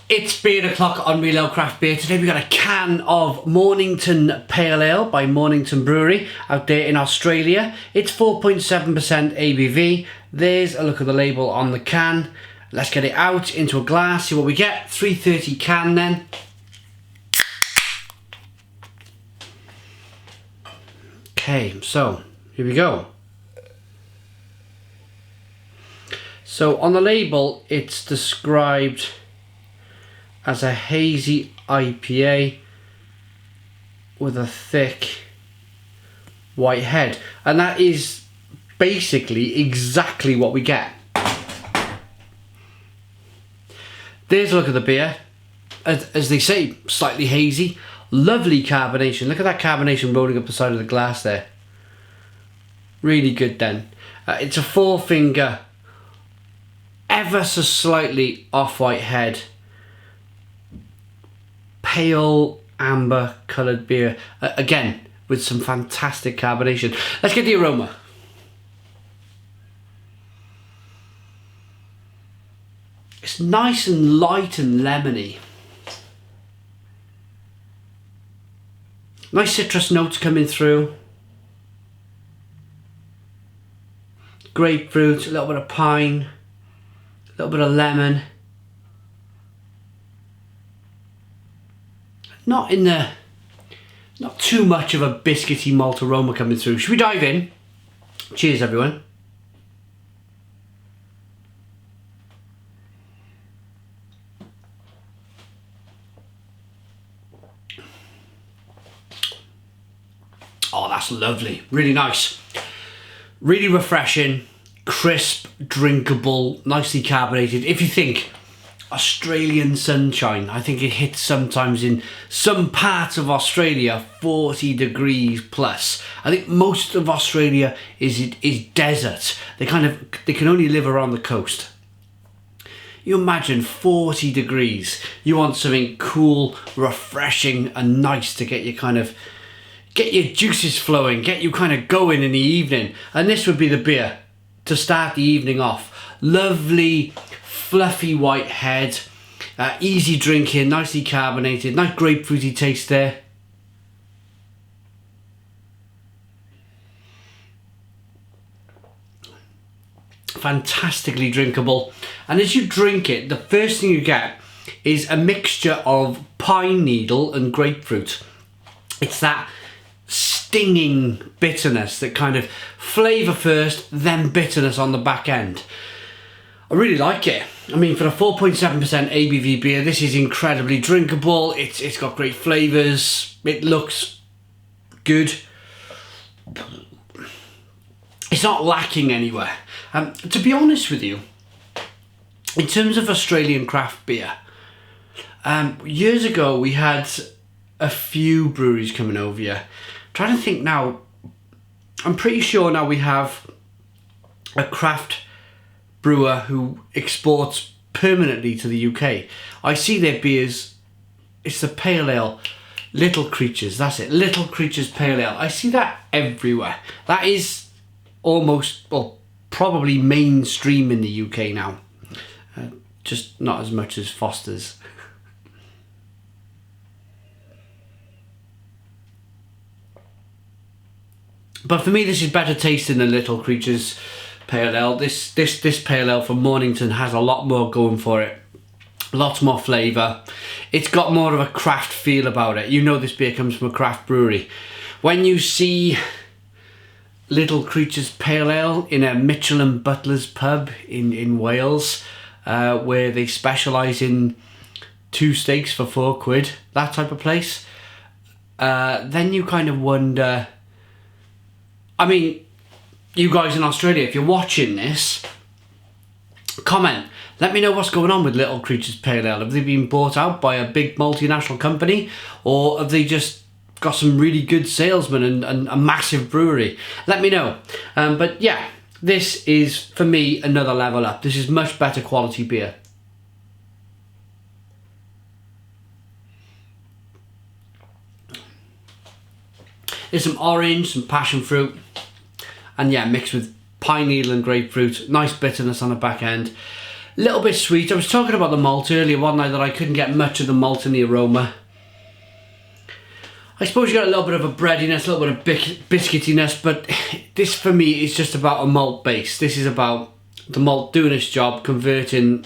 It's beer o'clock on Real Ale Craft Beer. Today we got a can of Mornington Pale Ale by Mornington Brewery out there in Australia. It's 4.7% ABV. There's a look at the label on the can. Let's get it out into a glass, see what we get. 330 can then. Okay, so here we go. So on the label it's described as a hazy IPA with a thick white head, and that is basically exactly what we get. There's a look at the beer. As they say, slightly hazy, lovely carbonation. Look at that carbonation rolling up the side of the glass there. Really good then. It's a 4-finger, ever so slightly off-white head. Pale amber coloured beer, again with some fantastic carbonation. Let's get the aroma. It's nice and light and lemony. Nice citrus notes coming through. Grapefruit, a little bit of pine, a little bit of lemon. Not too much of a biscuity malt aroma coming through. Should we dive in? Cheers, everyone. Oh, that's lovely. Really nice. Really refreshing, crisp, drinkable, nicely carbonated. If you think Australian sunshine, I think it hits sometimes in some parts of Australia 40 degrees plus. I think most of Australia is desert. They can only live around the coast. You imagine 40 degrees. You want something cool, refreshing and nice to get your juices flowing, get you kind of going in the evening. And this would be the beer to start the evening off. Lovely, fluffy white head, easy drinking, nicely carbonated, nice grapefruity taste there. Fantastically drinkable. And as you drink it, the first thing you get is a mixture of pine needle and grapefruit. It's that stinging bitterness, that kind of flavour first, then bitterness on the back end. I really like it. I mean, for a 4.7% ABV beer, this is incredibly drinkable. It's got great flavours. It looks good. It's not lacking anywhere. To be honest with you, in terms of Australian craft beer, years ago we had a few breweries coming over here. Trying to think now, I'm pretty sure now we have a craft brewer who exports permanently to the UK. I see their beers, it's the pale ale, Little Creatures, that's it, Little Creatures Pale Ale. I see that everywhere. That is almost, well, probably mainstream in the UK now. Just not as much as Foster's. But for me, this is better tasting than Little Creatures Pale Ale. This Pale Ale from Mornington has a lot more going for it. Lots more flavour. It's got more of a craft feel about it. You know this beer comes from a craft brewery. When you see Little Creatures Pale Ale in a Mitchell and Butler's pub in Wales, where they specialise in 2 steaks for £4, that type of place, then you kind of wonder. I mean, you guys in Australia, if you're watching this, comment. Let me know what's going on with Little Creatures Pale Ale. Have they been bought out by a big multinational company, or have they just got some really good salesmen and a massive brewery? Let me know. But yeah, this is, for me, another level up. This is much better quality beer. There's some orange, some passion fruit, and yeah, mixed with pine needle and grapefruit. Nice bitterness on the back end. A little bit sweet. I was talking about the malt earlier one night that I couldn't get much of the malt in the aroma. I suppose you got a little bit of a breadiness, a little bit of biscuitiness, but this for me is just about a malt base. This is about the malt doing its job, converting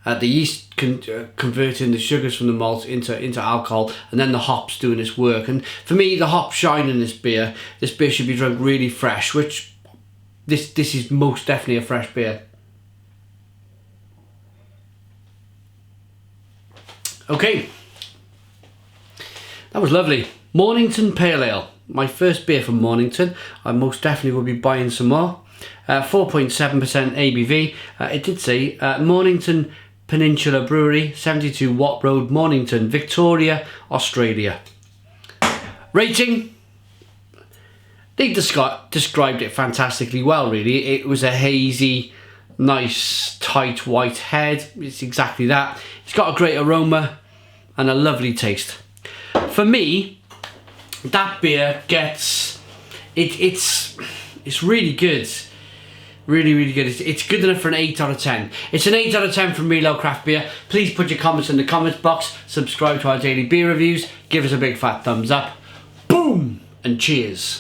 the yeast, converting the sugars from the malt into alcohol, and then the hops doing its work. And for me, the hops shine in this beer. This beer should be drunk really fresh, which this is most definitely a fresh beer. Okay. That was lovely. Mornington Pale Ale. My first beer from Mornington. I most definitely will be buying some more. 4.7% ABV. It did say Mornington Peninsula Brewery, 72 Watt Road, Mornington, Victoria, Australia. Rating? They described it fantastically well, really. It was a hazy, nice, tight white head. It's exactly that. It's got a great aroma and a lovely taste. For me, that beer gets it's really good, really good. It's good enough for an 8 out of 10. It's an 8 out of 10 from Real Ale Craft Beer. Please put your comments in the comments box. Subscribe to our daily beer reviews. Give us a big fat thumbs up. Boom and cheers.